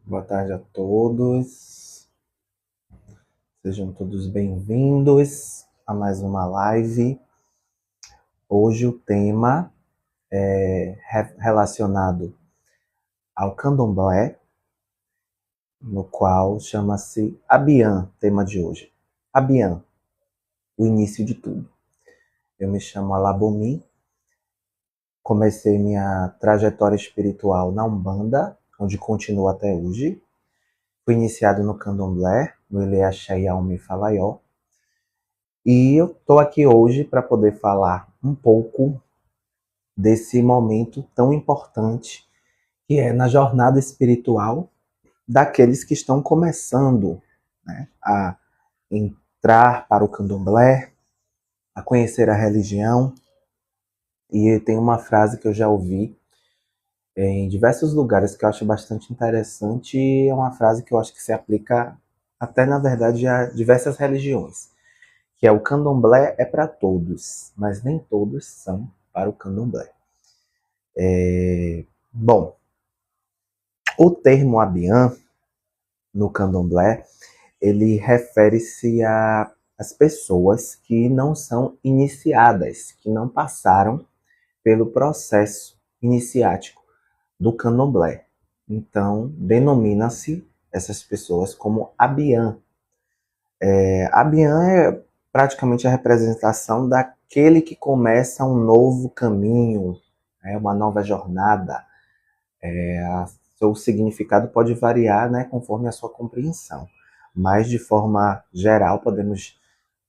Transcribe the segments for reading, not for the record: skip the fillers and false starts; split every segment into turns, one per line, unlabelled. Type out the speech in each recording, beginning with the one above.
Boa tarde a todos. Sejam todos bem-vindos a mais uma live. Hoje o tema é relacionado ao candomblé, no qual chama-se Abian, tema de hoje. Abian, o início de tudo. Eu me chamo Alabomi, comecei minha trajetória espiritual na Umbanda, onde continuo até hoje. Fui iniciado no candomblé, no Ileaxé Yaomi Falaió. E eu estou aqui hoje para poder falar um pouco desse momento tão importante que é na jornada espiritual daqueles que estão começando, né, a entrar para o candomblé, a conhecer a religião. E tem uma frase que eu já ouvi em diversos lugares que eu acho bastante interessante, e é uma frase que eu acho que se aplica até, na verdade, a diversas religiões, que é: o candomblé é para todos, mas nem todos são para o candomblé. Bom, o termo Abian, no candomblé, ele refere-se às pessoas que não são iniciadas, que não passaram pelo processo iniciático do candomblé. Então, denomina-se essas pessoas como Abian. Abian é praticamente a representação daquele que começa um novo caminho, uma nova jornada. Seu significado pode variar, né, conforme a sua compreensão, mas de forma geral podemos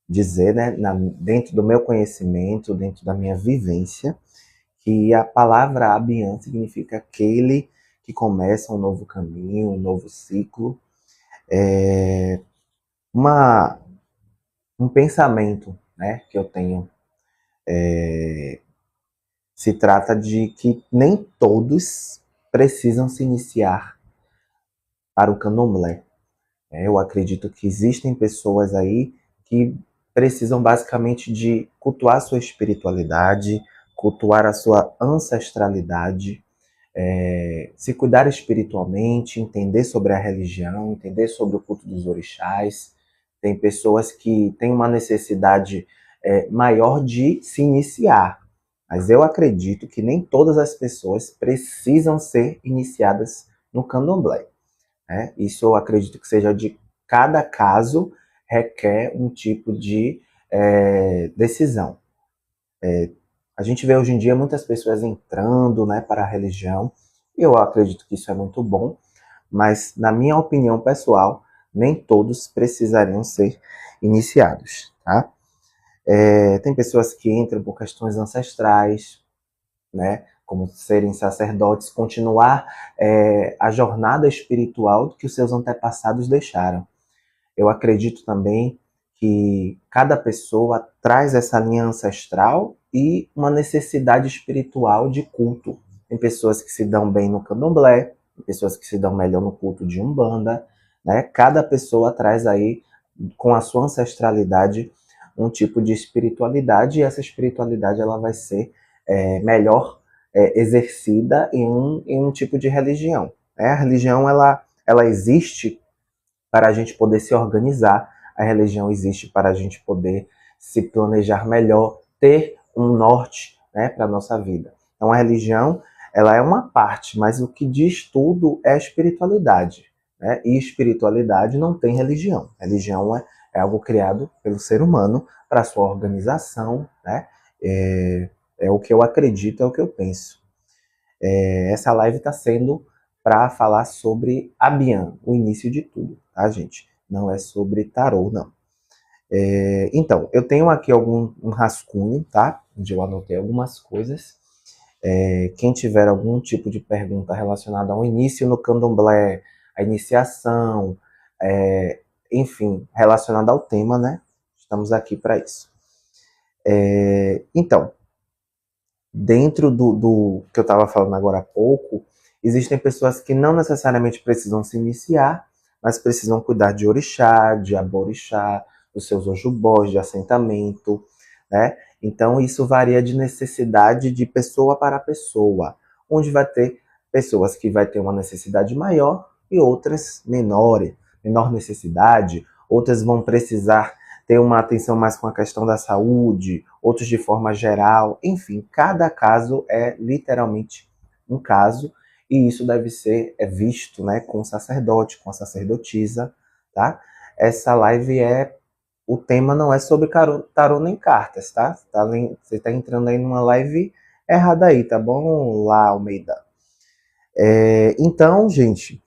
dizer, né, dentro do meu conhecimento, dentro da minha vivência, que a palavra Abian significa aquele que começa um novo caminho, um novo ciclo. Uma, um pensamento, né, que eu tenho se trata de que nem todos precisam se iniciar para o candomblé. Eu acredito que existem pessoas aí que precisam basicamente de cultuar a sua espiritualidade, cultuar a sua ancestralidade, se cuidar espiritualmente, entender sobre a religião, entender sobre o culto dos orixás. Tem pessoas que têm uma necessidade maior de se iniciar, mas eu acredito que nem todas as pessoas precisam ser iniciadas no candomblé. Isso eu acredito que seja de cada caso, requer um tipo de decisão. A gente vê hoje em dia muitas pessoas entrando, né, para a religião, e eu acredito que isso é muito bom, mas na minha opinião pessoal, nem todos precisariam ser iniciados, tá? Tem pessoas que entram por questões ancestrais, né, como serem sacerdotes, continuar a jornada espiritual que os seus antepassados deixaram. Eu acredito também que cada pessoa traz essa linha ancestral e uma necessidade espiritual de culto. Tem pessoas que se dão bem no candomblé, tem pessoas que se dão melhor no culto de Umbanda, né? Cada pessoa traz aí, com a sua ancestralidade, um tipo de espiritualidade, e essa espiritualidade ela vai ser melhor exercida em um tipo de religião. A religião ela existe para a gente poder se organizar, a religião existe para a gente poder se planejar melhor, ter um norte, né, para a nossa vida. Então a religião ela é uma parte, mas o que diz tudo é a espiritualidade. Né? E espiritualidade não tem religião. Religião é algo criado pelo ser humano para a sua organização, né? É o que eu acredito, é o que eu penso. Essa live está sendo para falar sobre Abian, o início de tudo, tá, gente? Não é sobre tarô, não. Então, eu tenho aqui um rascunho, tá? Onde eu anotei algumas coisas. Quem tiver algum tipo de pergunta relacionada ao início no candomblé, a iniciação, enfim, relacionada ao tema, né? Estamos aqui para isso. Então, dentro do que eu estava falando agora há pouco, existem pessoas que não necessariamente precisam se iniciar, mas precisam cuidar de orixá, de aborixá, dos seus ojubós, de assentamento, né? Então isso varia de necessidade de pessoa para pessoa, onde vai ter pessoas que vai ter uma necessidade maior e outras menor necessidade, outras vão precisar ter uma atenção mais com a questão da saúde, outros de forma geral, enfim, cada caso é literalmente um caso, e isso deve ser visto, né, com o sacerdote, com a sacerdotisa, tá? Essa live o tema não é sobre tarô nem cartas, tá? Você tá entrando aí numa live errada aí, tá bom, lá, Almeida? Então, gente,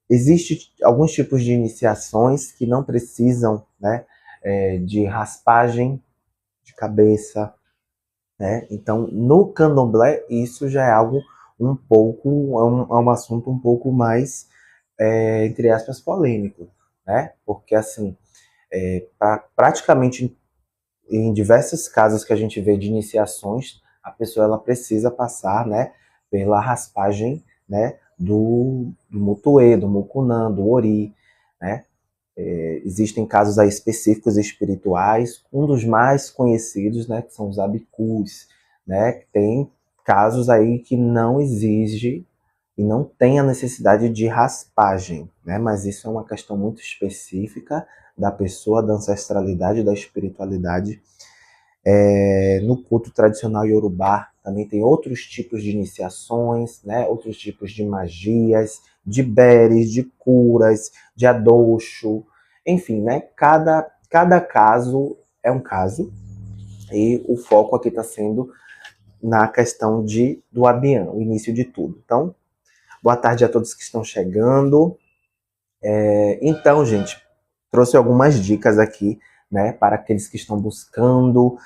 existem alguns tipos de iniciações que não precisam, né, de raspagem de cabeça, né? Então, no candomblé, isso já é algo um pouco, é um assunto um pouco mais, entre aspas, polêmico, né? Porque, assim, praticamente em diversos casos que a gente vê de iniciações, a pessoa ela precisa passar, né, pela raspagem, né, do mutuê, do mucunã, do ori, né? Existem casos aí específicos espirituais, um dos mais conhecidos, né, que são os abicus, né? Tem casos aí que não exige e não tem a necessidade de raspagem, né? Mas isso é uma questão muito específica da pessoa, da ancestralidade, da espiritualidade. No culto tradicional iorubá também tem outros tipos de iniciações, né? Outros tipos de magias, de beres, de curas, de adoxo, enfim, né? Cada caso é um caso, e o foco aqui está sendo na questão do Abian, o início de tudo. Então, boa tarde a todos que estão chegando. Então, gente, trouxe algumas dicas aqui, né, para aqueles que estão buscando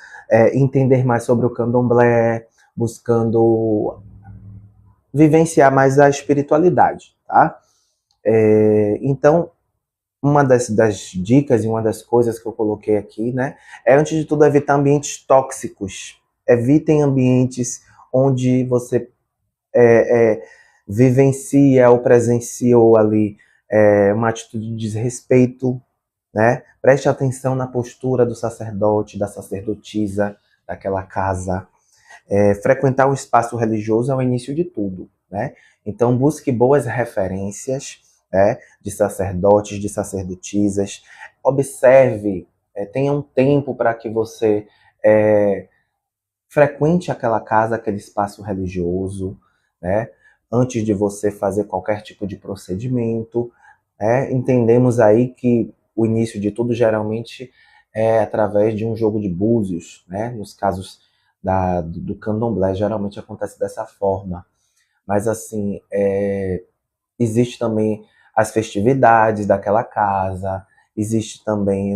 entender mais sobre o candomblé, buscando vivenciar mais a espiritualidade, tá? Então, uma das dicas e uma das coisas que eu coloquei aqui, né, antes de tudo, evitar ambientes tóxicos. Evitem ambientes onde você vivencia ou presenciou ali uma atitude de desrespeito, né? Preste atenção na postura do sacerdote, da sacerdotisa daquela casa. Frequentar o espaço religioso é o início de tudo, né? Então busque boas referências, né, de sacerdotes, de sacerdotisas. Observe, tenha um tempo para que você frequente aquela casa, aquele espaço religioso, né? Antes de você fazer qualquer tipo de procedimento. Entendemos aí que o início de tudo geralmente é através de um jogo de búzios, né? Nos casos do candomblé, geralmente acontece dessa forma. Mas, assim, existe também as festividades daquela casa, existe também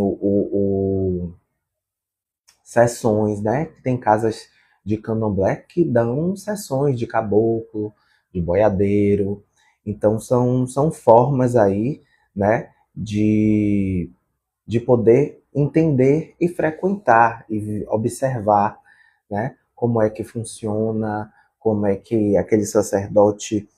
sessões, né? Tem casas de candomblé que dão sessões de caboclo, de boiadeiro. Então, são formas aí, né, de poder entender e frequentar e observar, né, como é que funciona, como é que aquele sacerdote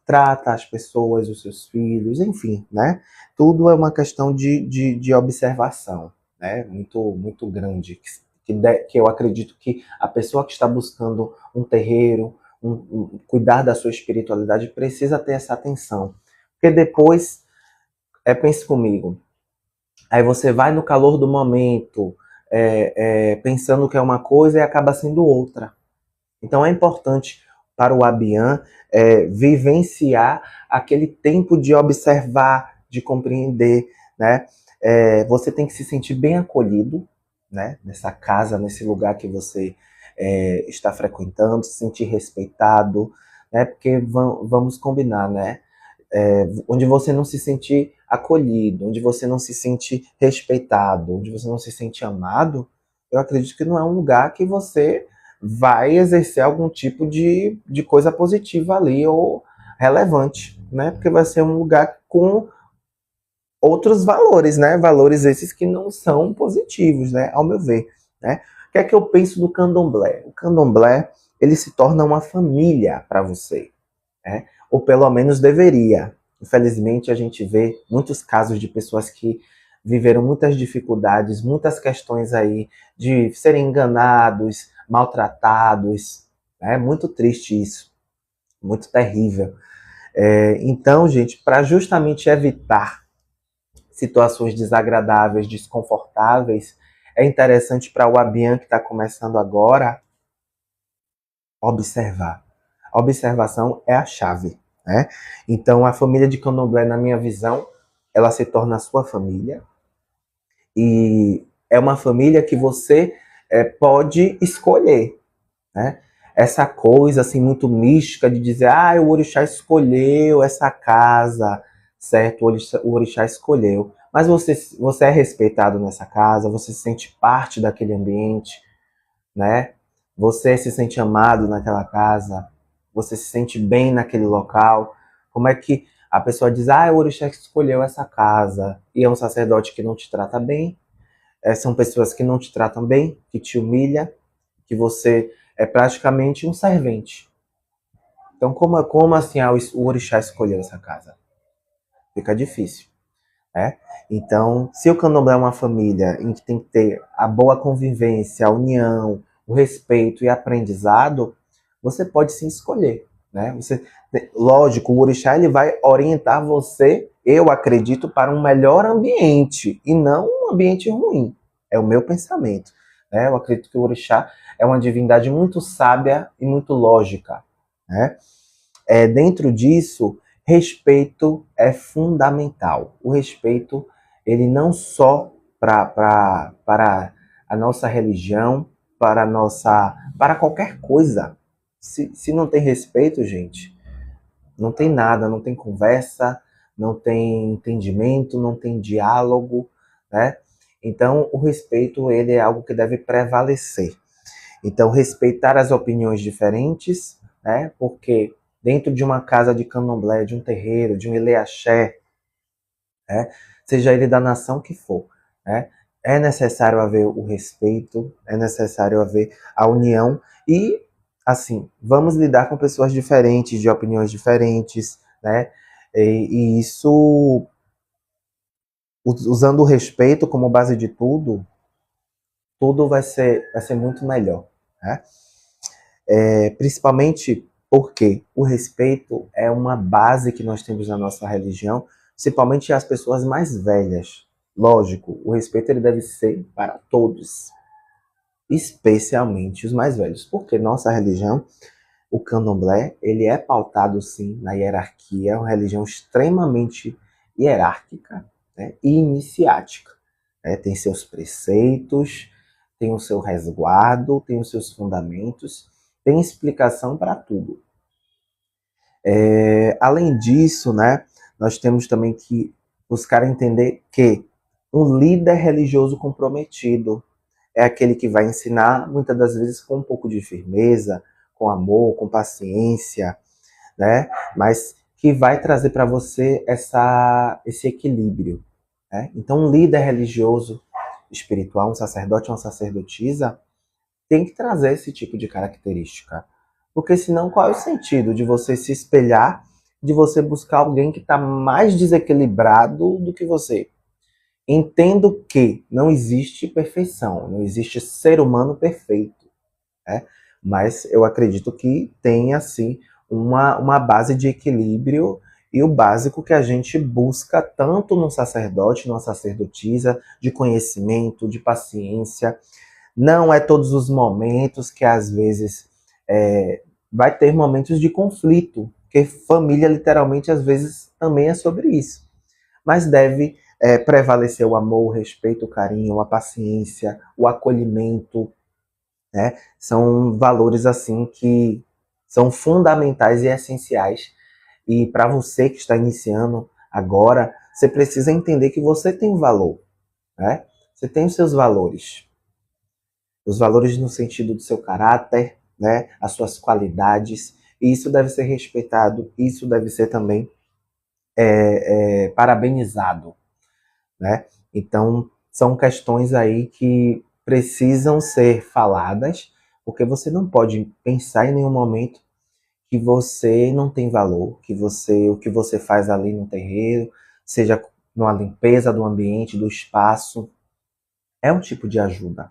trata as pessoas, os seus filhos, enfim, né? Tudo é uma questão de observação, né? Muito grande, que eu acredito que a pessoa que está buscando um terreiro, cuidar da sua espiritualidade, precisa ter essa atenção. Porque depois, pense comigo, aí você vai no calor do momento, pensando que é uma coisa e acaba sendo outra. Então é importante para o Abian vivenciar aquele tempo de observar, de compreender, né? Você tem que se sentir bem acolhido, né? Nessa casa, nesse lugar que você está frequentando, se sentir respeitado, né? Porque vamos combinar, né? Onde você não se sente acolhido, onde você não se sente respeitado, onde você não se sente amado, eu acredito que não é um lugar que você vai exercer algum tipo de coisa positiva ali ou relevante, né? Porque vai ser um lugar com outros valores, né? Valores esses que não são positivos, né? Ao meu ver, né? O que é que eu penso do candomblé? O candomblé, ele se torna uma família para você, né? Ou pelo menos deveria. Infelizmente, a gente vê muitos casos de pessoas que viveram muitas dificuldades, muitas questões aí de serem enganados, maltratados. É muito triste isso, muito terrível. Então, gente, para justamente evitar situações desagradáveis, desconfortáveis, é interessante para o Abian que está começando agora observar. A observação é a chave, né? Então, a família de Candomblé, na minha visão, ela se torna a sua família e é uma família que você pode escolher, né? Essa coisa assim muito mística de dizer, o orixá escolheu essa casa, certo? O orixá escolheu. Mas você é respeitado nessa casa, você se sente parte daquele ambiente, né? Você se sente amado naquela casa, você se sente bem naquele local. Como é que a pessoa diz, o orixá escolheu essa casa e é um sacerdote que não te trata bem, são pessoas que não te tratam bem, que te humilham, que você é praticamente um servente. Então, como assim o orixá escolheu essa casa? Fica difícil, né? Então, se o candomblé é uma família em que tem que ter a boa convivência, a união, o respeito e aprendizado, você pode sim escolher, né? Lógico, o orixá ele vai orientar você, eu acredito, para um melhor ambiente e não um ambiente ruim. É o meu pensamento, né? Eu acredito que o orixá é uma divindade muito sábia e muito lógica, né? Dentro disso, respeito é fundamental. O respeito, ele não só para a nossa religião, para qualquer coisa. Se não tem respeito, gente, não tem nada, não tem conversa, não tem entendimento, não tem diálogo, né? Então, o respeito, ele é algo que deve prevalecer. Então, respeitar as opiniões diferentes, né? Porque dentro de uma casa de candomblé, de um terreiro, de um ileaxé, né? Seja ele da nação que for, né? É necessário haver o respeito, é necessário haver a união e, assim, vamos lidar com pessoas diferentes, de opiniões diferentes, né? E isso, usando o respeito como base de tudo, tudo vai ser muito melhor, né? Principalmente porque o respeito é uma base que nós temos na nossa religião, principalmente as pessoas mais velhas. Lógico, o respeito ele deve ser para todos, especialmente os mais velhos, porque nossa religião, o candomblé, ele é pautado sim na hierarquia, é uma religião extremamente hierárquica, né, e iniciática. Tem seus preceitos, tem o seu resguardo, tem os seus fundamentos, tem explicação para tudo. Além disso, né, nós temos também que buscar entender que um líder religioso comprometido é aquele que vai ensinar, muitas das vezes com um pouco de firmeza, com amor, com paciência, né, mas que vai trazer para você esse equilíbrio. Né? Então, um líder religioso espiritual, um sacerdote ou uma sacerdotisa, tem que trazer esse tipo de característica. Porque senão, qual é o sentido de você se espelhar, de você buscar alguém que está mais desequilibrado do que você? Entendo que não existe perfeição, não existe ser humano perfeito, né? Mas eu acredito que tem, assim, uma base de equilíbrio e o básico que a gente busca tanto no sacerdote, numa sacerdotisa, de conhecimento, de paciência. Não é todos os momentos que, às vezes, vai ter momentos de conflito, porque família, literalmente, às vezes, também é sobre isso. Mas deve prevalecer o amor, o respeito, o carinho, a paciência, o acolhimento, né? São valores, assim, que são fundamentais e essenciais. E para você que está iniciando agora, você precisa entender que você tem valor, né? Você tem os seus valores. Os valores no sentido do seu caráter, né, as suas qualidades, e isso deve ser respeitado, isso deve ser também parabenizado, né? Então, são questões aí que precisam ser faladas, porque você não pode pensar em nenhum momento que você não tem valor, que o que você faz ali no terreiro, seja na limpeza do ambiente, do espaço, é um tipo de ajuda.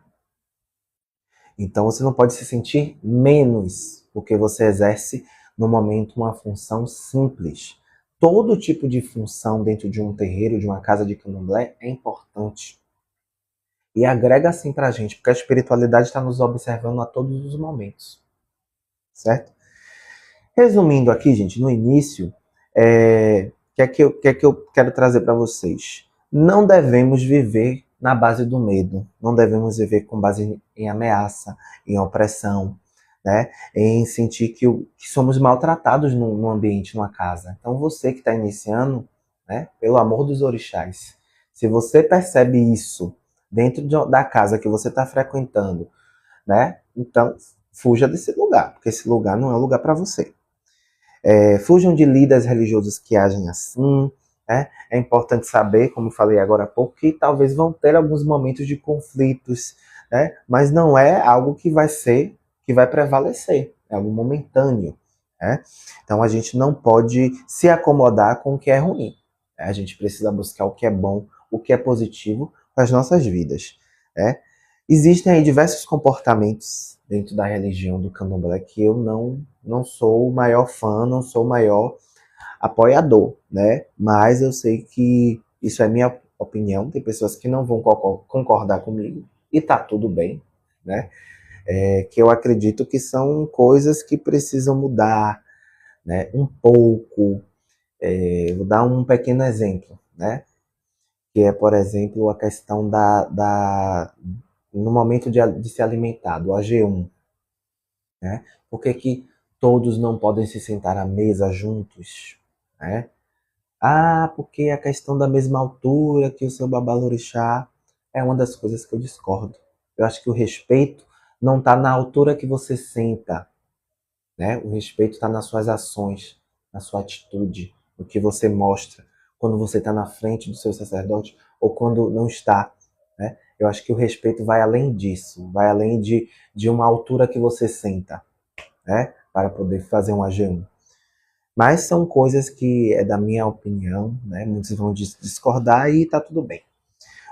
Então você não pode se sentir menos porque você exerce no momento, uma função simples. Todo tipo de função dentro de um terreiro, de uma casa de candomblé, é importante. E agrega assim pra gente, porque a espiritualidade está nos observando a todos os momentos. Certo? Resumindo aqui, gente, no início, que é que eu quero trazer para vocês? Não devemos viver na base do medo, não devemos viver com base em ameaça, em opressão, né? Em sentir que somos maltratados no ambiente, numa casa. Então você que está iniciando, né, pelo amor dos orixás, se você percebe isso dentro da casa que você está frequentando, né? Então fuja desse lugar, porque esse lugar não é um lugar para você. Fujam de líderes religiosos que agem assim, né? É importante saber, como falei agora há pouco, que talvez vão ter alguns momentos de conflitos, né? Mas não é algo que vai prevalecer, é algo momentâneo, né? Então a gente não pode se acomodar com o que é ruim, né? A gente precisa buscar o que é bom, o que é positivo para as nossas vidas, né? Existem aí diversos comportamentos dentro da religião do candomblé que eu não sou o maior fã, não sou o maior apoiador, né? Mas eu sei que isso é minha opinião, tem pessoas que não vão concordar comigo e tá tudo bem, né? Que eu acredito que são coisas que precisam mudar, né? Um pouco. Vou dar um pequeno exemplo, né? Que é, por exemplo, a questão no momento de se alimentar, do AG1, né? Por que que todos não podem se sentar à mesa juntos, né? Ah, porque a questão da mesma altura que o seu babalorixá é uma das coisas que eu discordo. Eu acho que o respeito não está na altura que você senta, né? O respeito está nas suas ações, na sua atitude, no que você mostra quando você está na frente do seu sacerdote ou quando não está, né? Eu acho que o respeito vai além disso, vai além de uma altura que você senta, né? Para poder fazer um AG1. Mas são coisas que é da minha opinião, né? Muitos vão discordar e tá tudo bem.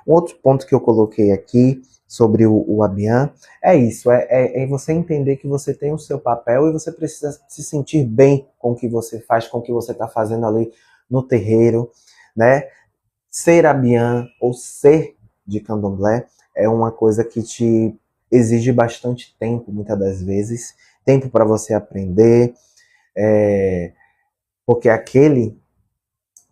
Um outro ponto que eu coloquei aqui sobre o Abian é isso, é você entender que você tem o seu papel e você precisa se sentir bem com o que você faz, com o que você está fazendo ali no terreiro, né? Ser Abian ou ser de candomblé é uma coisa que te exige bastante tempo, muitas das vezes, tempo para você aprender, porque aquele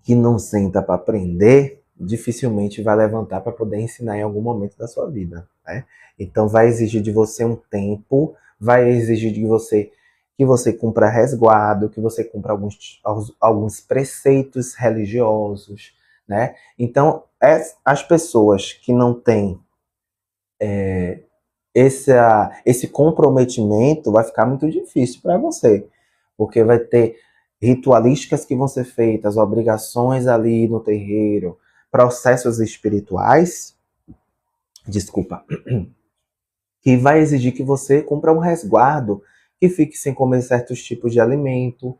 que não senta para aprender, dificilmente vai levantar para poder ensinar em algum momento da sua vida, né? Então vai exigir de você um tempo, vai exigir de você que você cumpra resguardo, que você cumpra alguns preceitos religiosos, né? Então as pessoas que não têm esse comprometimento, vai ficar muito difícil para você, porque vai ter ritualísticas que vão ser feitas, obrigações ali no terreiro, processos espirituais, desculpa, que vai exigir que você cumpra um resguardo, que fique sem comer certos tipos de alimento,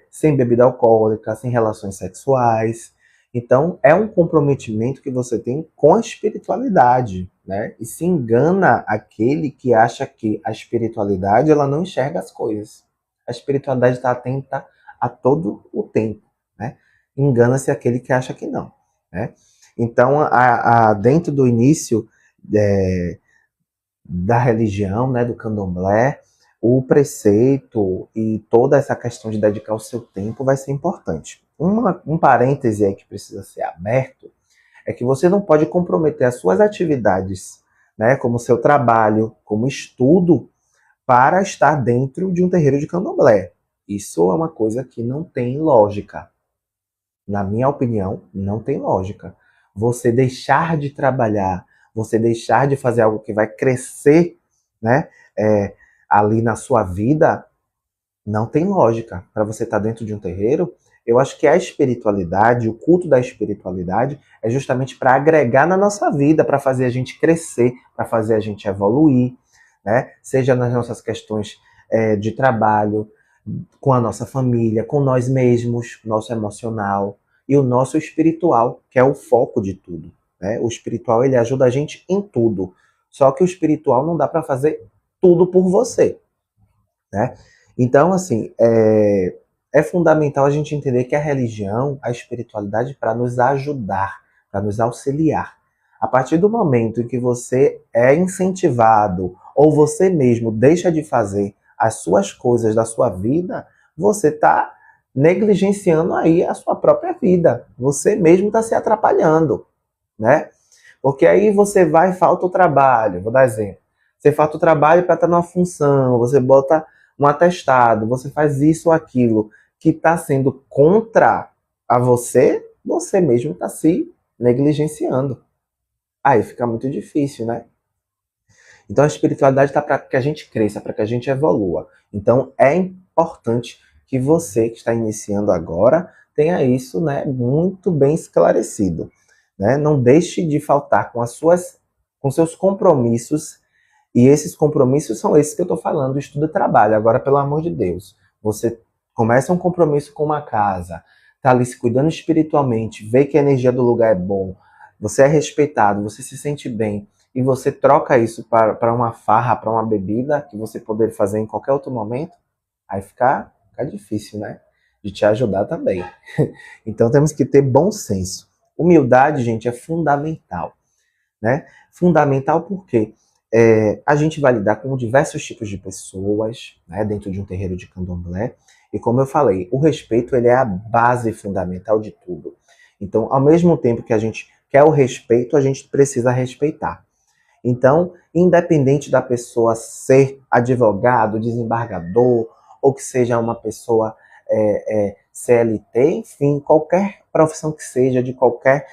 sem bebida alcoólica, sem relações sexuais. Então, é um comprometimento que você tem com a espiritualidade, né? E se engana aquele que acha que a espiritualidade ela não enxerga as coisas. A espiritualidade está atenta a todo o tempo, né? Engana-se aquele que acha que não, né? Então, dentro do início da religião, né, do candomblé, o preceito e toda essa questão de dedicar o seu tempo vai ser importante. Um parêntese aí que precisa ser aberto é que você não pode comprometer as suas atividades, né, como seu trabalho, como estudo, para estar dentro de um terreiro de candomblé. Isso é uma coisa que não tem lógica. Na minha opinião, não tem lógica. Você deixar de trabalhar, você deixar de fazer algo que vai crescer, né, ali na sua vida, não tem lógica. Para você estar dentro de um terreiro, eu acho que a espiritualidade, o culto da espiritualidade, é justamente para agregar na nossa vida, para fazer a gente crescer, para fazer a gente evoluir, né? Seja nas nossas questões de trabalho, com a nossa família, com nós mesmos, nosso emocional e o nosso espiritual, que é o foco de tudo, né? O espiritual ele ajuda a gente em tudo. Só que o espiritual não dá para fazer tudo por você, né? Então, assim, é fundamental a gente entender que a religião, a espiritualidade, para nos ajudar, para nos auxiliar. A partir do momento em que você é incentivado ou você mesmo deixa de fazer as suas coisas da sua vida, você está negligenciando aí a sua própria vida. Você mesmo está se atrapalhando, né? Porque aí você vai e falta o trabalho. Vou dar exemplo. Você falta o trabalho para estar numa função, você bota um atestado, você faz isso ou aquilo que está sendo contra a você, você mesmo está se negligenciando. Aí fica muito difícil, né? Então a espiritualidade está para que a gente cresça, para que a gente evolua. Então é importante que você que está iniciando agora tenha isso, né, muito bem esclarecido, né? Não deixe de faltar com seus compromissos, e esses compromissos são esses que eu estou falando, estudo e trabalho. Agora, pelo amor de Deus, você começa um compromisso com uma casa, está ali se cuidando espiritualmente, vê que a energia do lugar é bom, você é respeitado, você se sente bem, e você troca isso para uma farra, para uma bebida, que você poderia fazer em qualquer outro momento, aí fica difícil, né? De te ajudar também. Então temos que ter bom senso. Humildade, gente, é fundamental, né? Fundamental porque a gente vai lidar com diversos tipos de pessoas, né, dentro de um terreiro de candomblé. E como eu falei, o respeito ele é a base fundamental de tudo. Então, ao mesmo tempo que a gente quer o respeito, a gente precisa respeitar. Então, independente da pessoa ser advogado, desembargador, ou que seja uma pessoa CLT, enfim, qualquer profissão que seja, de qualquer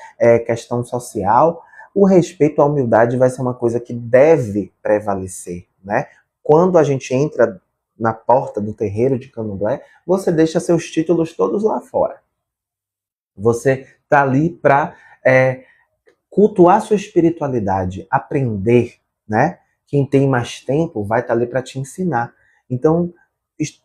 questão social, o respeito à humildade vai ser uma coisa que deve prevalecer, né? Quando a gente entra na porta do terreiro de candomblé, você deixa seus títulos todos lá fora. Você está ali para cultuar sua espiritualidade, aprender, né? Quem tem mais tempo vai estar ali para te ensinar. Então,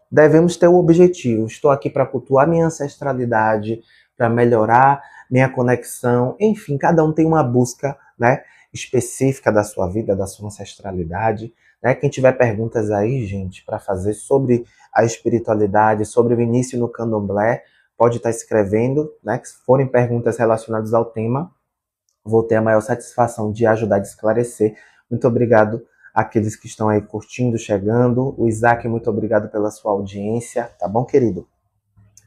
devemos ter o objetivo. Estou aqui para cultuar minha ancestralidade, para melhorar minha conexão. Enfim, cada um tem uma busca, né, específica da sua vida, da sua ancestralidade. Né? Quem tiver perguntas aí, gente, para fazer sobre a espiritualidade, sobre o início no candomblé, pode estar escrevendo, né? Se forem perguntas relacionadas ao tema, vou ter a maior satisfação de ajudar a esclarecer. Muito obrigado àqueles que estão aí curtindo, chegando. O Isaac, muito obrigado pela sua audiência, tá bom, querido?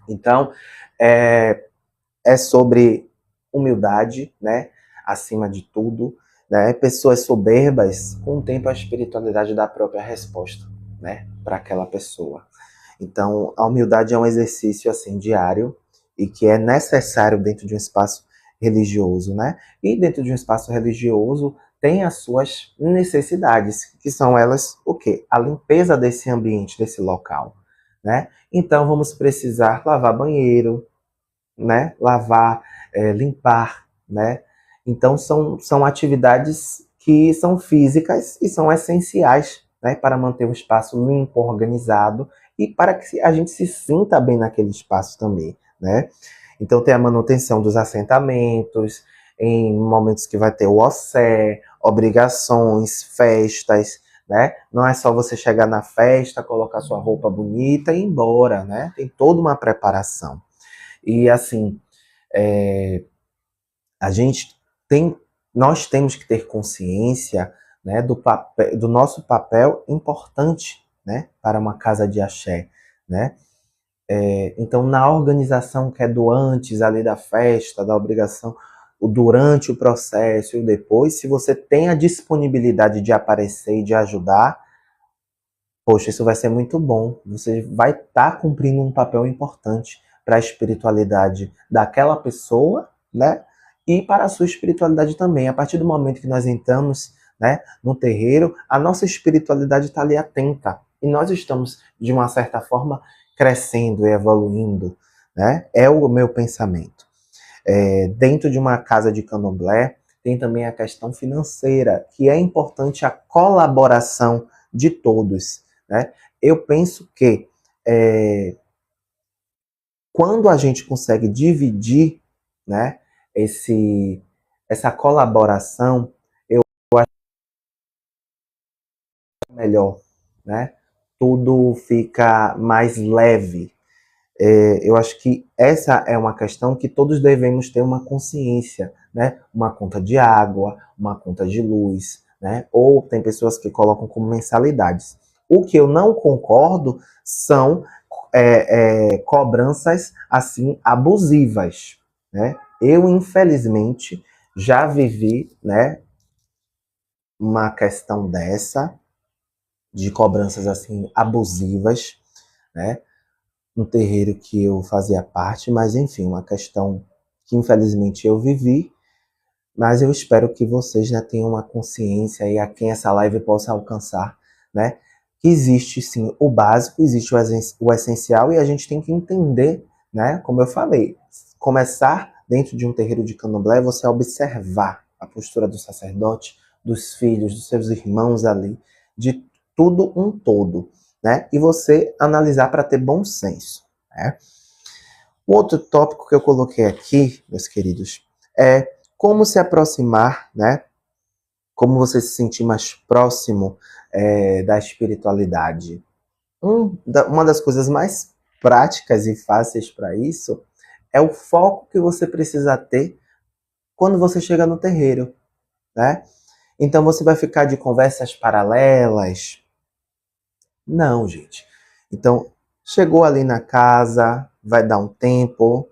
Então, é sobre humildade, né? Acima de tudo, né? Pessoas soberbas, com o tempo a espiritualidade dá a própria resposta, né? Para aquela pessoa. Então, a humildade é um exercício assim diário e que é necessário dentro de um espaço religioso, né? E dentro de um espaço religioso tem as suas necessidades, que são elas o quê? A limpeza desse ambiente, desse local, né? Então vamos precisar lavar banheiro, né? Lavar, limpar, né? Então são atividades que são físicas e são essenciais, né? Para manter o espaço limpo, organizado e para que a gente se sinta bem naquele espaço também, né? Então tem a manutenção dos assentamentos, em momentos que vai ter o ossé, obrigações, festas, né? Não é só você chegar na festa, colocar sua roupa bonita e ir embora, né? Tem toda uma preparação. E assim, é, a gente tem, nós temos que ter consciência, né, do nosso papel importante, né, para uma casa de axé, né? Então, na organização que é do antes ali da festa, da obrigação, o durante o processo e o depois, se você tem a disponibilidade de aparecer e de ajudar, poxa, isso vai ser muito bom. Você vai estar cumprindo um papel importante para a espiritualidade daquela pessoa, né? E para a sua espiritualidade também. A partir do momento que nós entramos, né, no terreiro, a nossa espiritualidade está ali atenta. E nós estamos, de uma certa forma, crescendo e evoluindo, né? É o meu pensamento. Dentro de uma casa de candomblé, tem também a questão financeira, que é importante a colaboração de todos, né? Eu penso que quando a gente consegue dividir, né, essa colaboração, eu acho melhor, né? tudo fica mais leve. Eu acho que essa é uma questão que todos devemos ter uma consciência, né? Uma conta de água, uma conta de luz, né? Ou tem pessoas que colocam como mensalidades. O que eu não concordo são cobranças assim abusivas, né? Eu infelizmente já vivi, né, uma questão dessa de cobranças assim abusivas, né? Um terreiro que eu fazia parte, mas enfim, uma questão que infelizmente eu vivi, mas eu espero que vocês já tenham uma consciência e a quem essa live possa alcançar, né? Que existe sim o básico, existe o essencial e a gente tem que entender, né? Como eu falei, começar dentro de um terreiro de candomblé é você observar a postura do sacerdote, dos filhos, dos seus irmãos ali, de tudo um todo, né? E você analisar para ter bom senso, né? O outro tópico que eu coloquei aqui, meus queridos, é como se aproximar, né? Como você se sentir mais próximo da espiritualidade. Uma das coisas mais práticas e fáceis para isso é o foco que você precisa ter quando você chega no terreiro, né? Então você vai ficar de conversas paralelas? Não, gente. Então, chegou ali na casa, vai dar um tempo,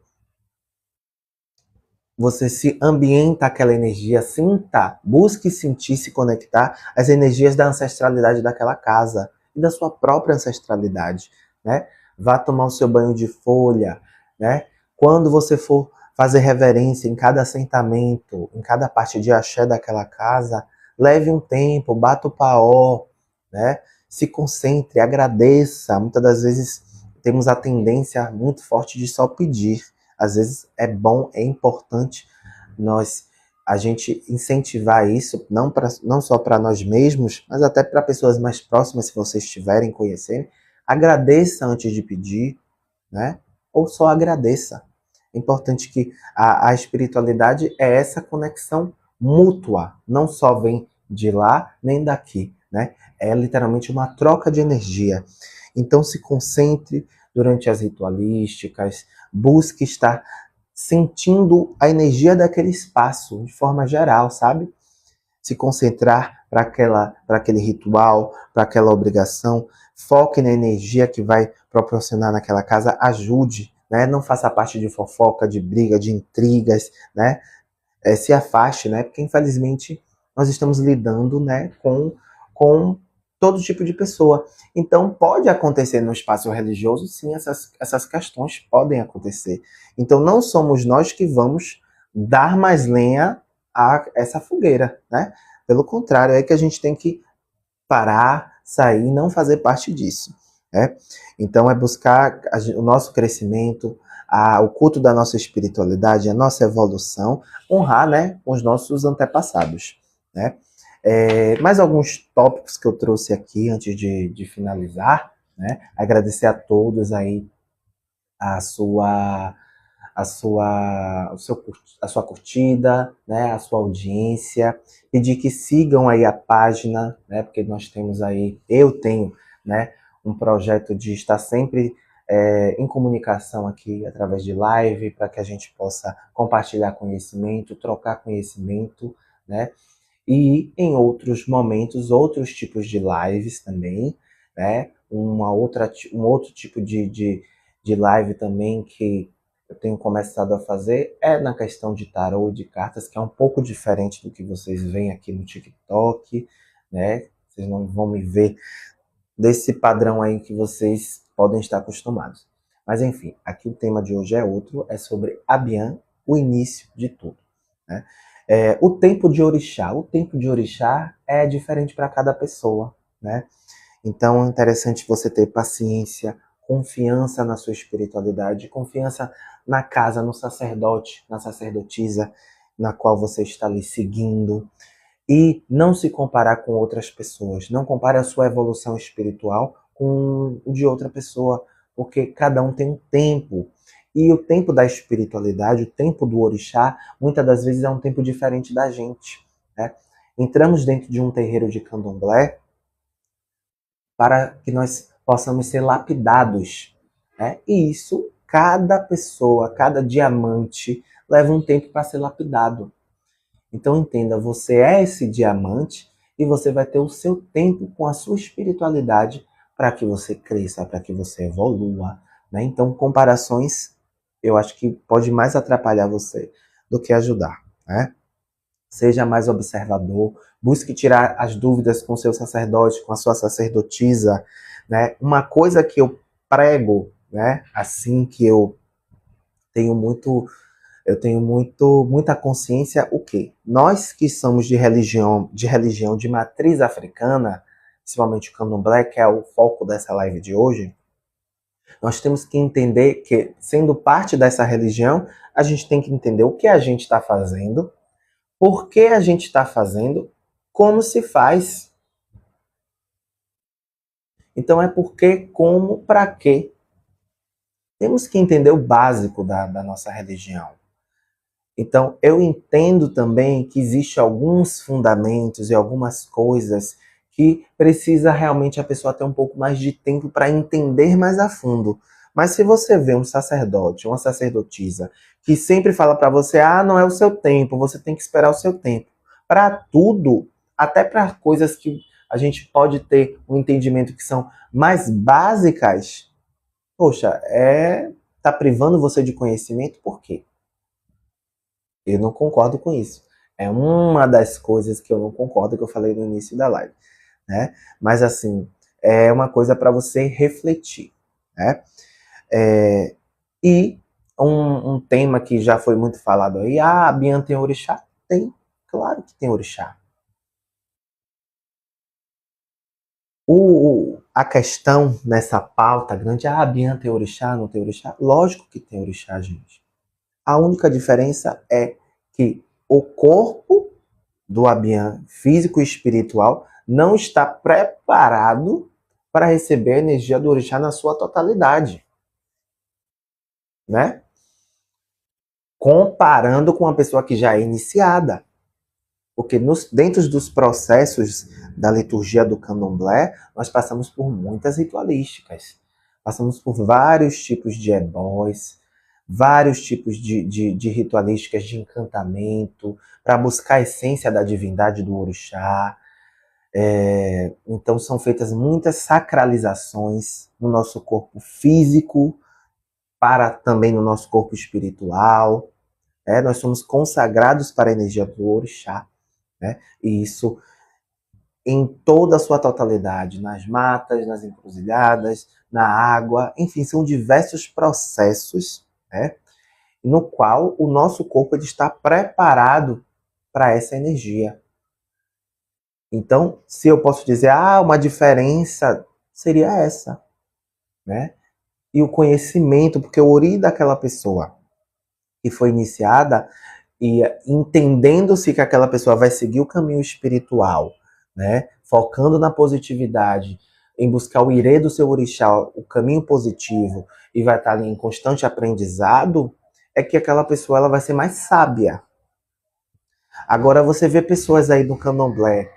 você se ambienta aquela energia, sinta, busque sentir, se conectar às energias da ancestralidade daquela casa e da sua própria ancestralidade, né? Vá tomar o seu banho de folha, né? Quando você for fazer reverência em cada assentamento, em cada parte de axé daquela casa, leve um tempo, bata o paó, né? Se concentre, agradeça. Muitas das vezes temos a tendência muito forte de só pedir. Às vezes é bom, é importante a gente incentivar isso, não só para nós mesmos, mas até para pessoas mais próximas, se vocês estiverem conhecendo. Agradeça antes de pedir, né? Ou só agradeça. É importante que a espiritualidade é essa conexão mútua, não só vem de lá nem daqui, né? É literalmente uma troca de energia. Então se concentre durante as ritualísticas, busque estar sentindo a energia daquele espaço de forma geral, sabe? Se concentrar para aquele ritual, para aquela obrigação, foque na energia que vai proporcionar naquela casa, ajude, né? Não faça parte de fofoca, de briga, de intrigas, né? Se afaste, né? Porque infelizmente nós estamos lidando, né, com todo tipo de pessoa. Então pode acontecer no espaço religioso, sim, essas questões podem acontecer. Então não somos nós que vamos dar mais lenha a essa fogueira, né? Pelo contrário, é que a gente tem que parar, sair e não fazer parte disso, né? Então é buscar o nosso crescimento, o culto da nossa espiritualidade, a nossa evolução, honrar, né, os nossos antepassados, né? Mais alguns tópicos que eu trouxe aqui antes de finalizar, né? Agradecer a todos aí a sua a sua curtida, né, a sua audiência, pedir que sigam aí a página, né, porque nós temos aí, eu tenho, né, um projeto de estar sempre em comunicação aqui através de live, para que a gente possa compartilhar conhecimento, trocar conhecimento, né, e em outros momentos, outros tipos de lives também, né, um outro tipo de live também que eu tenho começado a fazer é na questão de tarô e de cartas, que é um pouco diferente do que vocês veem aqui no TikTok, né? Vocês não vão me ver desse padrão aí que vocês podem estar acostumados. Mas enfim, aqui o tema de hoje é outro, é sobre Abian, o início de tudo, né? O tempo de orixá. O tempo de orixá é diferente para cada pessoa, né? Então é interessante você ter paciência, confiança na sua espiritualidade, confiança na casa, no sacerdote, na sacerdotisa na qual você está ali seguindo. E não se comparar com outras pessoas. Não compare a sua evolução espiritual com o de outra pessoa, porque cada um tem um tempo. E o tempo da espiritualidade, o tempo do orixá, muitas das vezes é um tempo diferente da gente, né? Entramos dentro de um terreiro de candomblé para que nós possamos ser lapidados, né? E isso, cada pessoa, cada diamante leva um tempo para ser lapidado. Então entenda, você é esse diamante e você vai ter o seu tempo com a sua espiritualidade para que você cresça, para que você evolua, né? Então comparações, eu acho que pode mais atrapalhar você do que ajudar, né? Seja mais observador, busque tirar as dúvidas com seu sacerdote, com a sua sacerdotisa, né? Uma coisa que eu prego, né? Assim que tenho muito muita consciência o quê? Nós que somos de religião de matriz africana, principalmente o Candomblé, que é o foco dessa live de hoje, nós temos que entender que, sendo parte dessa religião, a gente tem que entender o que a gente está fazendo, por que a gente está fazendo, como se faz. Então é por que, como, para quê. Temos que entender o básico da nossa religião. Então, eu entendo também que existe alguns fundamentos e algumas coisas que precisa realmente a pessoa ter um pouco mais de tempo para entender mais a fundo. Mas se você vê um sacerdote, uma sacerdotisa, que sempre fala para você, não é o seu tempo, você tem que esperar o seu tempo. Para tudo, até para coisas que a gente pode ter um entendimento que são mais básicas, poxa, tá privando você de conhecimento por quê? Eu não concordo com isso. É uma das coisas que eu não concordo, que eu falei no início da live, né? Mas, assim, é uma coisa para você refletir, né? E um tema que já foi muito falado aí, a Bian tem orixá? Tem, claro que tem orixá. A questão nessa pauta grande, a Bian tem orixá, não tem orixá? Lógico que tem orixá, gente. A única diferença é que o corpo do Abian físico e espiritual não está preparado para receber a energia do orixá na sua totalidade, né? Comparando com uma pessoa que já é iniciada. Porque dentro dos processos da liturgia do candomblé, nós passamos por muitas ritualísticas. Passamos por vários tipos de ebós, vários tipos de ritualísticas de encantamento, para buscar a essência da divindade do orixá. Então são feitas muitas sacralizações no nosso corpo físico, para também no nosso corpo espiritual. Nós somos consagrados para a energia do orixá. Né? E isso em toda a sua totalidade, nas matas, nas encruzilhadas, na água, enfim, são diversos processos, né? No qual o nosso corpo ele está preparado para essa energia. Então, se eu posso dizer, uma diferença seria essa, né? E o conhecimento, porque o ori daquela pessoa que foi iniciada, e entendendo-se que aquela pessoa vai seguir o caminho espiritual, né? Focando na positividade, em buscar o irê do seu orixá, o caminho positivo, e vai estar ali em constante aprendizado, é que aquela pessoa ela vai ser mais sábia. Agora você vê pessoas aí no candomblé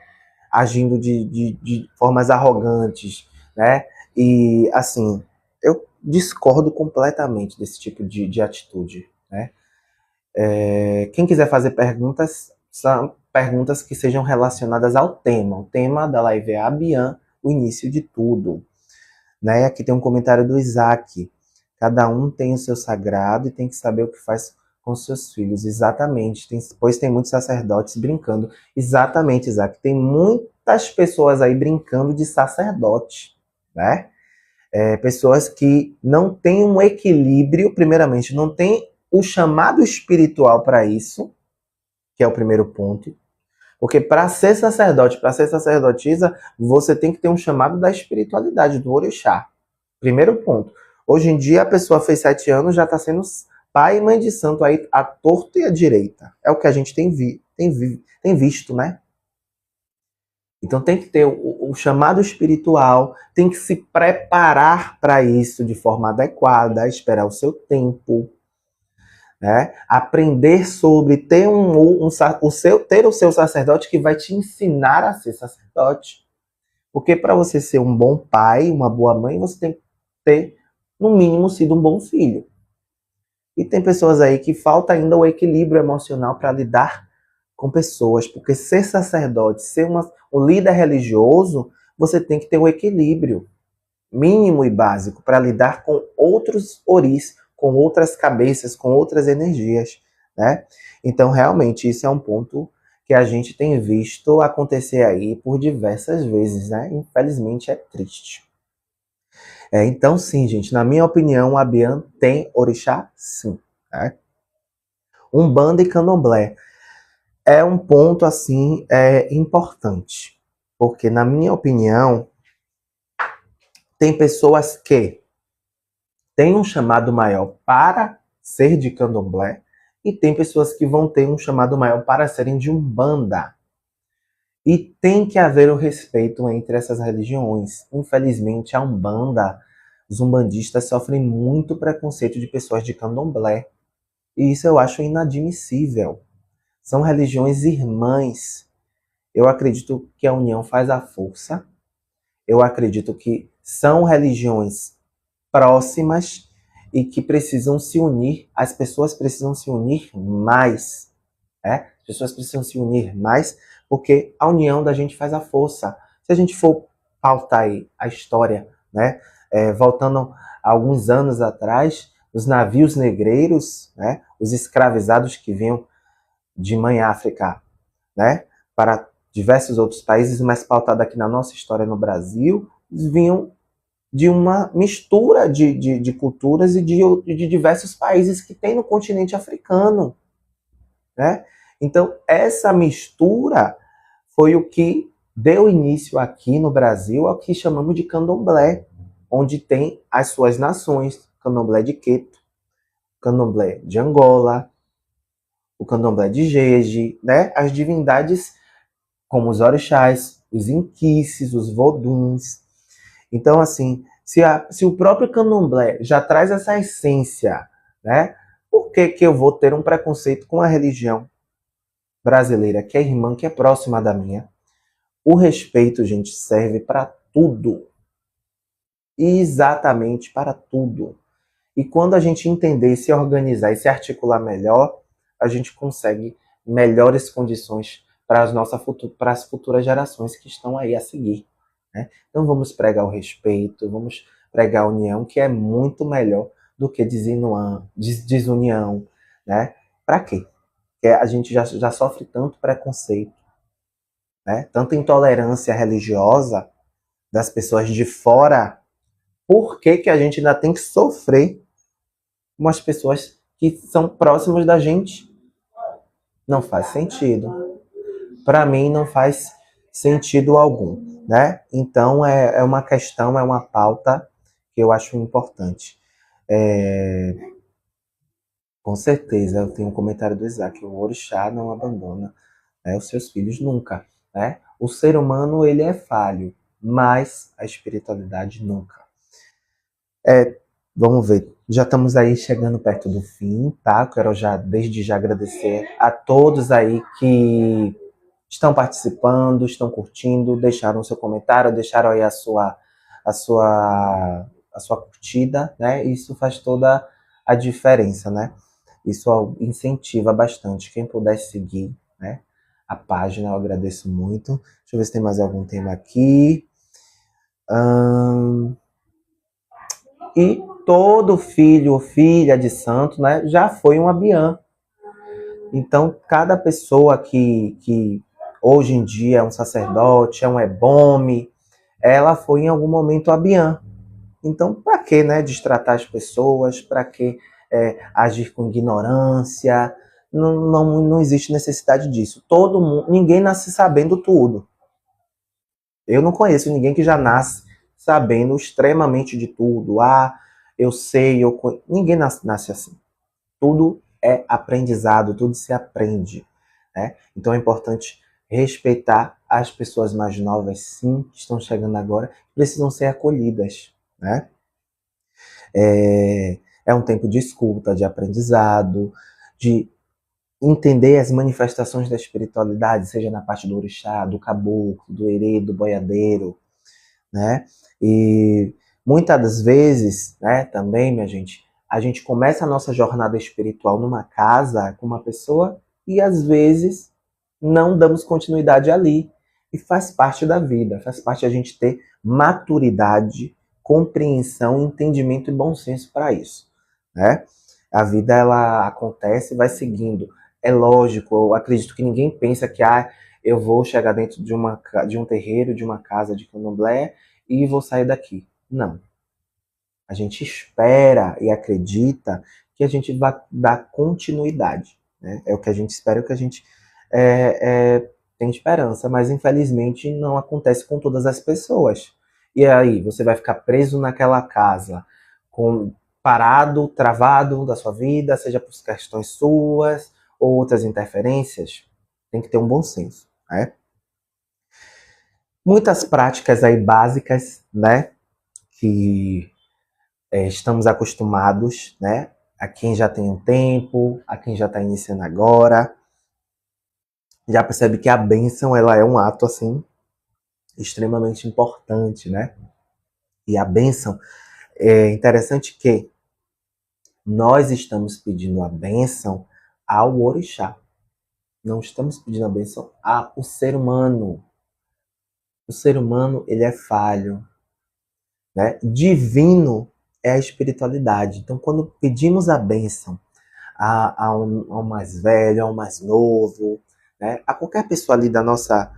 agindo de formas arrogantes, né? E assim, eu discordo completamente desse tipo de atitude, né? Quem quiser fazer perguntas, são perguntas que sejam relacionadas ao tema. O tema da live é Abian, o início de tudo. Né? Aqui tem um comentário do Isaac. Cada um tem o seu sagrado e tem que saber o que faz com seus filhos. Exatamente. Pois tem muitos sacerdotes brincando. Exatamente, Isaac. Tem muitas pessoas aí brincando de sacerdote. Né? Pessoas que não têm um equilíbrio, primeiramente, não tem o chamado espiritual para isso, que é o primeiro ponto. Porque para ser sacerdote, para ser sacerdotisa, você tem que ter um chamado da espiritualidade, do orixá. Primeiro ponto. Hoje em dia, a pessoa fez 7 anos, já está sendo pai e mãe de santo aí, à torta e à direita. É o que a gente tem visto, né? Então tem que ter o chamado espiritual, tem que se preparar para isso de forma adequada, esperar o seu tempo. Né? Aprender sobre ter ter o seu sacerdote que vai te ensinar a ser sacerdote. Porque para você ser um bom pai, uma boa mãe, você tem que ter, no mínimo, sido um bom filho. E tem pessoas aí que falta ainda o equilíbrio emocional para lidar com pessoas, porque ser sacerdote, ser um líder religioso, você tem que ter um equilíbrio mínimo e básico para lidar com outros oris, com outras cabeças, com outras energias, né? Então, realmente, isso é um ponto que a gente tem visto acontecer aí por diversas vezes, né? Infelizmente, é triste. Então, sim, gente, na minha opinião, a Bian tem orixá, sim. Né? Umbanda e candomblé é um ponto, assim, importante. Porque, na minha opinião, tem pessoas que têm um chamado maior para ser de candomblé e tem pessoas que vão ter um chamado maior para serem de umbanda. E tem que haver o respeito entre essas religiões. Infelizmente, a umbanda, os umbandistas sofrem muito preconceito de pessoas de candomblé. E isso eu acho inadmissível. São religiões irmãs. Eu acredito que a união faz a força. Eu acredito que são religiões próximas e que precisam se unir. As pessoas precisam se unir mais. As pessoas precisam se unir mais porque a união da gente faz a força. Se a gente for pautar aí a história, né, voltando a alguns anos atrás, os navios negreiros, né, os escravizados que vinham de Mãe África, né, para diversos outros países, mas pautado aqui na nossa história no Brasil, eles vinham de uma mistura de culturas e de diversos países que tem no continente africano, né? Então, essa mistura foi o que deu início aqui no Brasil ao que chamamos de candomblé, onde tem as suas nações, candomblé de Queto, candomblé de Angola, o candomblé de Jeje, né? As divindades como os orixás, os inquices, os voduns. Então, assim, se o próprio candomblé já traz essa essência, né? Por que eu vou ter um preconceito com a religião brasileira, que é irmã, que é próxima da minha? O respeito, gente, serve para tudo. Exatamente para tudo. E quando a gente entender, se organizar e se articular melhor, a gente consegue melhores condições para para as futuras gerações que estão aí a seguir. Né? Então vamos pregar o respeito, vamos pregar a união, que é muito melhor do que desunião. Né? Para quê? Porque a gente já sofre tanto preconceito, né? Tanta intolerância religiosa das pessoas de fora. Por que a gente ainda tem que sofrer com as pessoas que são próximas da gente? Não faz sentido. Para mim, não faz sentido algum, né? Então, é uma questão, é uma pauta que eu acho importante. Com certeza, eu tenho um comentário do Isaac: o orixá não abandona, né, os seus filhos nunca, né? O ser humano, ele é falho, mas a espiritualidade nunca. Vamos ver. Já estamos aí chegando perto do fim, tá? Quero desde já agradecer a todos aí que estão participando, estão curtindo, deixaram seu comentário, deixaram aí a sua, a sua curtida, né? Isso faz toda a diferença, né? Isso incentiva bastante. Quem puder seguir, né, a página, eu agradeço muito. Deixa eu ver se tem mais algum tema aqui. E todo filho ou filha de santo, né, já foi um Abiã. Então, cada pessoa que hoje em dia é um sacerdote, é um ebome, ela foi em algum momento Abiã. Então, para que, né, destratar as pessoas? Para que agir com ignorância? Não existe necessidade disso. Todo mundo, ninguém nasce sabendo tudo. Eu não conheço ninguém que já nasce sabendo extremamente de tudo. Eu sei, ninguém nasce assim. Tudo é aprendizado, tudo se aprende. Né? Então é importante respeitar as pessoas mais novas, sim, que estão chegando agora, precisam ser acolhidas. Né? É um tempo de escuta, de aprendizado, de entender as manifestações da espiritualidade, seja na parte do orixá, do caboclo, do herê, do boiadeiro, né? E muitas das vezes, né, também, minha gente, a gente começa a nossa jornada espiritual numa casa com uma pessoa e às vezes não damos continuidade ali. E faz parte da vida, faz parte a gente ter maturidade, compreensão, entendimento e bom senso para isso, né? A vida ela acontece e vai seguindo. É lógico, eu acredito que ninguém pensa que eu vou chegar dentro de um terreiro, de uma casa de candomblé e vou sair daqui. Não. A gente espera e acredita que a gente vai dar continuidade, né? É o que a gente espera, é o que a gente tem esperança, mas infelizmente não acontece com todas as pessoas. E aí, você vai ficar preso naquela casa, com parado, travado da sua vida, seja por questões suas ou outras interferências? Tem que ter um bom senso, né? Muitas práticas aí básicas, né, que estamos acostumados, né, a quem já tem um tempo, a quem já está iniciando agora, já percebe que a bênção ela é um ato assim extremamente importante, né? E a bênção é interessante que nós estamos pedindo a bênção ao orixá. Não estamos pedindo a bênção ao ser humano. O ser humano, ele é falho, né? Divino é a espiritualidade. Então, quando pedimos a bênção ao mais velho, ao mais novo, né? A qualquer pessoa ali da nossa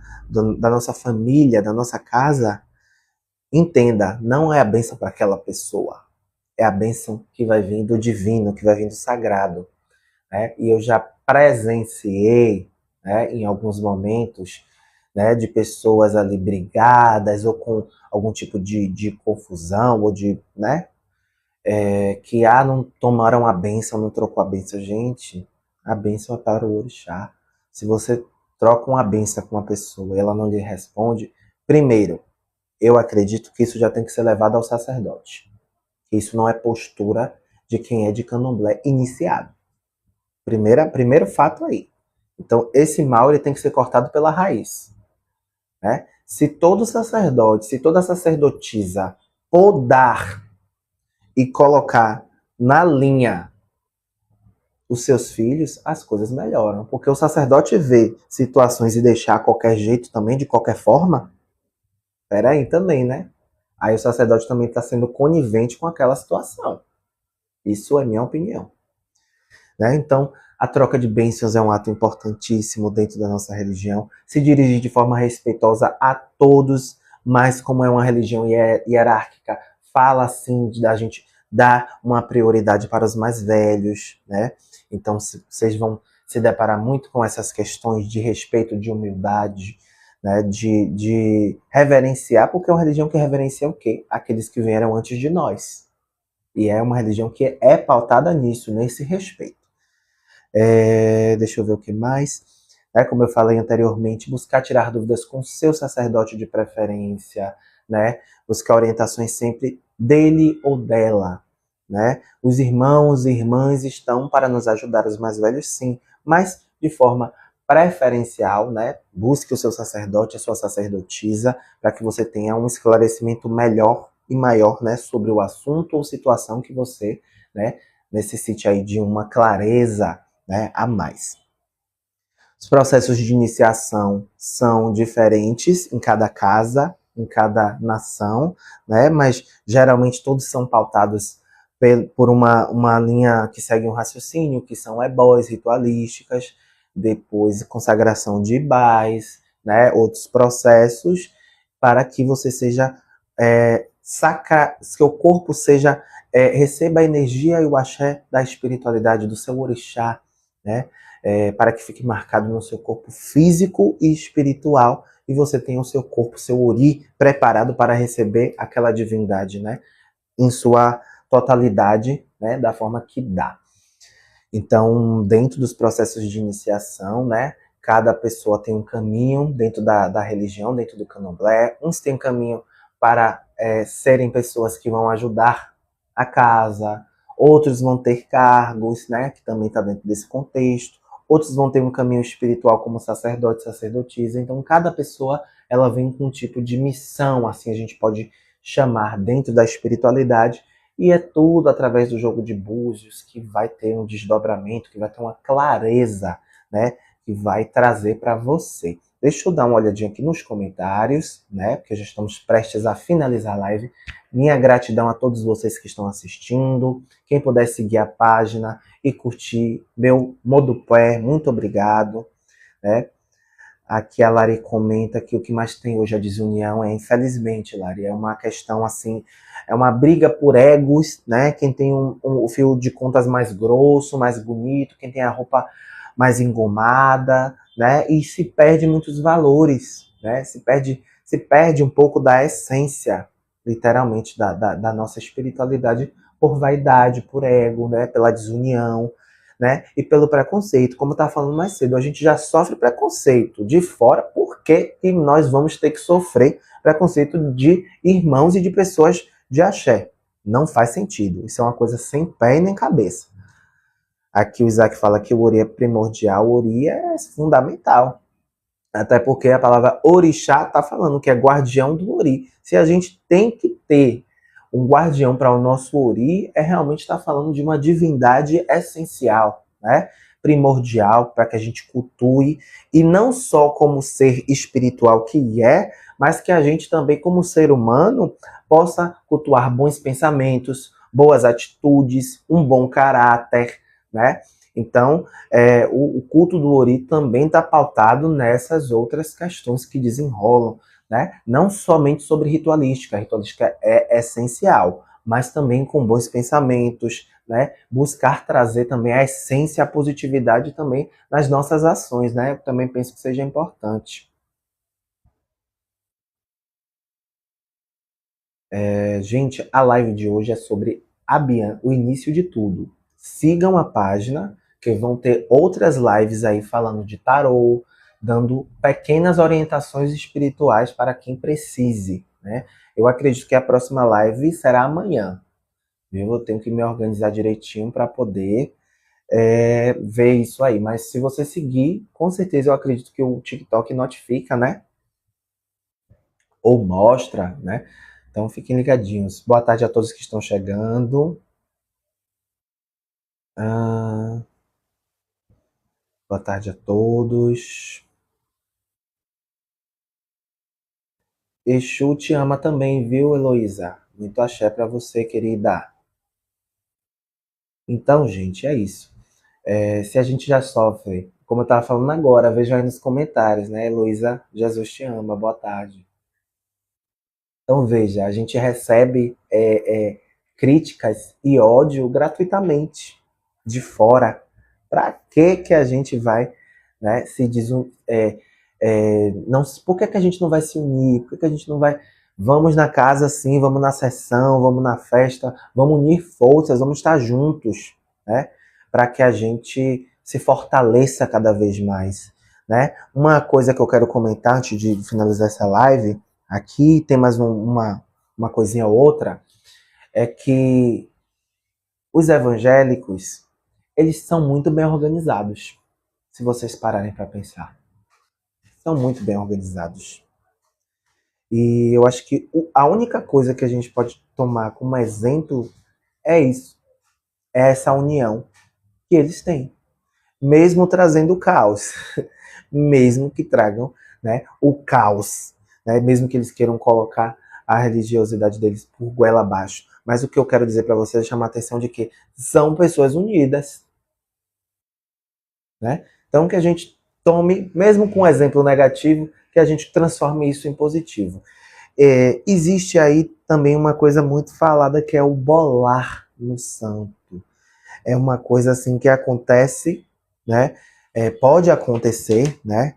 família, da nossa casa, entenda, não é a bênção para aquela pessoa. É a bênção que vai vir do divino, que vai vir do sagrado, né? E eu já presenciei, né, em alguns momentos, né, de pessoas ali brigadas ou com algum tipo de confusão ou de, né, que não tomaram a bênção, não trocou a bênção. Gente, a bênção é para o orixá. Se você troca uma bênção com uma pessoa e ela não lhe responde, primeiro, eu acredito que isso já tem que ser levado ao sacerdote. Isso não é postura de quem é de candomblé iniciado. Primeiro fato aí. Então, esse mal ele tem que ser cortado pela raiz, né? Se todo sacerdote, se toda sacerdotisa podar e colocar na linha os seus filhos, as coisas melhoram. Porque o sacerdote vê situações e deixar a qualquer jeito também, de qualquer forma, peraí também, né? Aí o sacerdote também está sendo conivente com aquela situação. Isso é minha opinião, né? Então, a troca de bênçãos é um ato importantíssimo dentro da nossa religião. Se dirigir de forma respeitosa a todos, mas como é uma religião hierárquica, fala assim da gente dar uma prioridade para os mais velhos, né? Então, vocês vão se deparar muito com essas questões de respeito, de humildade, né? De reverenciar, porque é uma religião que reverencia o quê? Aqueles que vieram antes de nós. E é uma religião que é pautada nisso, nesse respeito. Deixa eu ver o que mais. Como eu falei anteriormente, buscar tirar dúvidas com seu sacerdote de preferência, né? Buscar orientações sempre dele ou dela, né? Os irmãos e irmãs estão para nos ajudar, os mais velhos sim, mas de forma preferencial, né? Busque o seu sacerdote, a sua sacerdotisa, para que você tenha um esclarecimento melhor e maior, né, sobre o assunto ou situação que você, né, necessite aí de uma clareza, né, a mais. Os processos de iniciação são diferentes em cada casa, em cada nação, né, mas geralmente todos são pautados por uma linha que segue um raciocínio, que são ebós ritualísticas, depois consagração de ibais, né, outros processos, para que você seja seu corpo seja receba a energia e o axé da espiritualidade do seu orixá, né? Para que fique marcado no seu corpo físico e espiritual e você tenha o seu corpo, seu ori, preparado para receber aquela divindade, né? Em sua totalidade, né? Da forma que dá. Então, dentro dos processos de iniciação, né? Cada pessoa tem um caminho dentro da religião, dentro do candomblé. Uns têm um caminho para serem pessoas que vão ajudar a casa, outros vão ter cargos, né, que também está dentro desse contexto, outros vão ter um caminho espiritual como sacerdote, sacerdotisa. Então, cada pessoa ela vem com um tipo de missão, assim a gente pode chamar, dentro da espiritualidade, e é tudo através do jogo de búzios que vai ter um desdobramento, que vai ter uma clareza, né, que vai trazer para você. Deixa eu dar uma olhadinha aqui nos comentários, né, porque já estamos prestes a finalizar a live. Minha gratidão a todos vocês que estão assistindo. Quem puder seguir a página e curtir meu Modupé, muito obrigado, né? Aqui a Lari comenta que o que mais tem hoje a desunião é, infelizmente, Lari, é uma questão assim, é uma briga por egos, né? Quem tem o fio de contas mais grosso, mais bonito, quem tem a roupa mais engomada, né? E se perde muitos valores, né? Se perde um pouco da essência, literalmente, da nossa espiritualidade por vaidade, por ego, né? Pela desunião, né? E pelo preconceito. Como eu estava falando mais cedo, a gente já sofre preconceito de fora, por que nós vamos ter que sofrer preconceito de irmãos e de pessoas de axé? Não faz sentido. Isso é uma coisa sem pé e nem cabeça. Aqui o Isaac fala que o ori é primordial, o ori é fundamental. Até porque a palavra orixá está falando que é guardião do ori. Se a gente tem que ter um guardião para o nosso ori, é realmente estar falando de uma divindade essencial, né? Primordial, para que a gente cultue, e não só como ser espiritual que é, mas que a gente também, como ser humano, possa cultuar bons pensamentos, boas atitudes, um bom caráter, né? Então, o culto do ori também está pautado nessas outras questões que desenrolam, né? Não somente sobre ritualística, a ritualística é essencial, mas também com bons pensamentos, né? Buscar trazer também a essência, a positividade também nas nossas ações, né? Eu também penso que seja importante. Gente, a live de hoje é sobre Abian, o início de tudo. Sigam a página, que vão ter outras lives aí falando de tarô, dando pequenas orientações espirituais para quem precise, né? Eu acredito que a próxima live será amanhã, viu? Eu tenho que me organizar direitinho para poder ver isso aí. Mas se você seguir, com certeza eu acredito que o TikTok notifica, né? Ou mostra, né? Então fiquem ligadinhos. Boa tarde a todos que estão chegando. Ah, boa tarde a todos. Exu te ama também, viu, Heloísa? Muito axé pra você, querida. Então, gente, é isso. Se a gente já sofre, como eu estava falando agora, vejam aí nos comentários, né? Heloísa, Jesus te ama, boa tarde. Então, veja, a gente recebe críticas e ódio gratuitamente, de fora. Para que a gente vai, né, se não, por que a gente não vai se unir? Por que a gente não vai... Vamos na casa sim, vamos na sessão, vamos na festa, vamos unir forças, vamos estar juntos, né? Para que a gente se fortaleça cada vez mais, né? Uma coisa que eu quero comentar antes de finalizar essa live, aqui tem mais uma coisinha ou outra, é que os evangélicos, eles são muito bem organizados, se vocês pararem para pensar. São muito bem organizados. E eu acho que a única coisa que a gente pode tomar como exemplo é isso. É essa união que eles têm. Mesmo trazendo o caos. Mesmo que tragam, né, o caos. Né, mesmo que eles queiram colocar a religiosidade deles por goela abaixo. Mas o que eu quero dizer para vocês é chamar a atenção de que são pessoas unidas. Né? Então que a gente tome, mesmo com um exemplo negativo, que a gente transforme isso em positivo. Existe aí também uma coisa muito falada que é o bolar no santo. É uma coisa assim que acontece, né? Pode acontecer, né?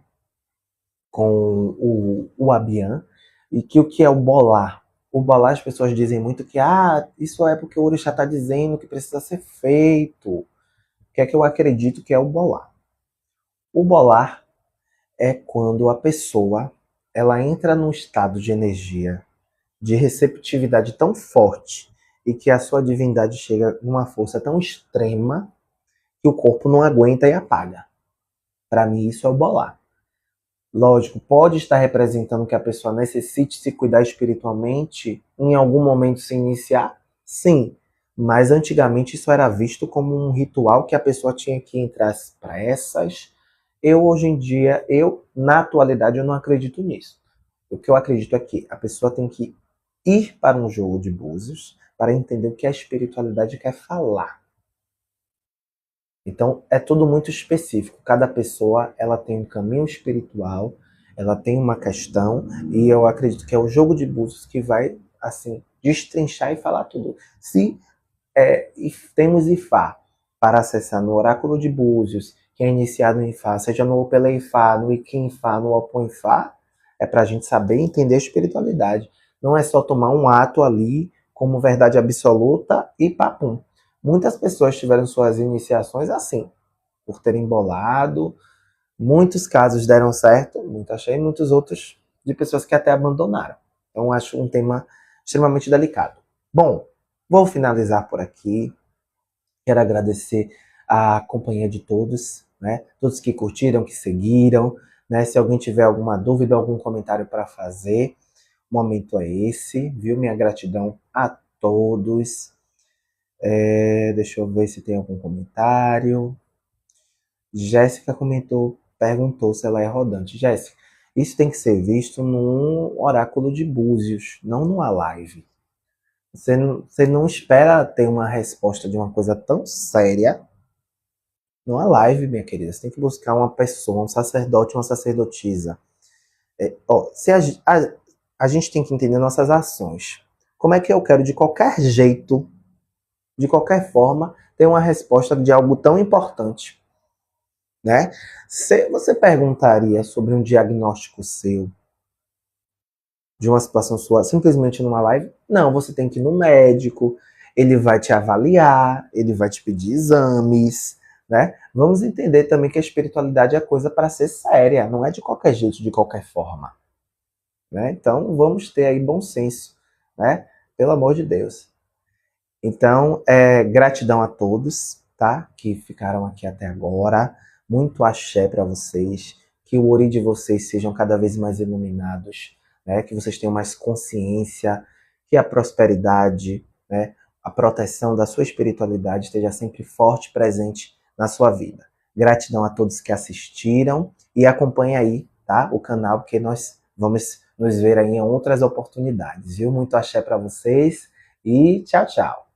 Com o Abian. E que o que é o bolar? O bolar, as pessoas dizem muito que isso é porque o orixá está dizendo que precisa ser feito. O que é que eu acredito que é o bolar? O bolar é quando a pessoa ela entra num estado de energia, de receptividade tão forte e que a sua divindade chega numa força tão extrema que o corpo não aguenta e apaga. Para mim isso é o bolar. Lógico, pode estar representando que a pessoa necessite se cuidar espiritualmente, em algum momento se iniciar? Sim, mas antigamente isso era visto como um ritual que a pessoa tinha que entrar às pressas. Hoje em dia, na atualidade, eu não acredito nisso. O que eu acredito é que a pessoa tem que ir para um jogo de búzios para entender o que a espiritualidade quer falar. Então, é tudo muito específico. Cada pessoa, ela tem um caminho espiritual, ela tem uma questão, e eu acredito que é o jogo de búzios que vai, assim, destrinchar e falar tudo. Se temos Ifá para acessar no Oráculo de Búzios, que é iniciado em Ifá, seja no Opela Ifá, no Iquim Ifá, no Opon Ifá, é para a gente saber e entender a espiritualidade. Não é só tomar um ato ali como verdade absoluta e papum. Muitas pessoas tiveram suas iniciações assim, por terem bolado. Muitos casos deram certo, muito achei, muitos outros de pessoas que até abandonaram. Então acho um tema extremamente delicado. Bom, vou finalizar por aqui. Quero agradecer a companhia de todos, né? Todos que curtiram, que seguiram, né? Se alguém tiver alguma dúvida, algum comentário para fazer, o momento é esse, viu? Minha gratidão a todos. Deixa eu ver se tem algum comentário. Jéssica perguntou se ela é rodante. Jéssica, isso tem que ser visto num oráculo de Búzios, não numa live. Você não espera ter uma resposta de uma coisa tão séria numa live, minha querida. Você tem que buscar uma pessoa, um sacerdote, uma sacerdotisa. Se a gente tem que entender nossas ações. Como é que eu quero, de qualquer jeito, de qualquer forma, ter uma resposta de algo tão importante? Né? Você perguntaria sobre um diagnóstico seu, de uma situação sua, simplesmente numa live? Não, você tem que ir no médico, ele vai te avaliar, ele vai te pedir exames, né? Vamos entender também que a espiritualidade é coisa para ser séria, não é de qualquer jeito, de qualquer forma. Né? Então, vamos ter aí bom senso, né? Pelo amor de Deus. Então, gratidão a todos, tá? Que ficaram aqui até agora. Muito axé para vocês. Que o ori de vocês sejam cada vez mais iluminados, né? Que vocês tenham mais consciência, que a prosperidade, né? A proteção da sua espiritualidade esteja sempre forte, presente na sua vida. Gratidão a todos que assistiram e acompanhe aí, tá? O canal, porque nós vamos nos ver aí em outras oportunidades, viu? Muito axé para vocês e tchau, tchau.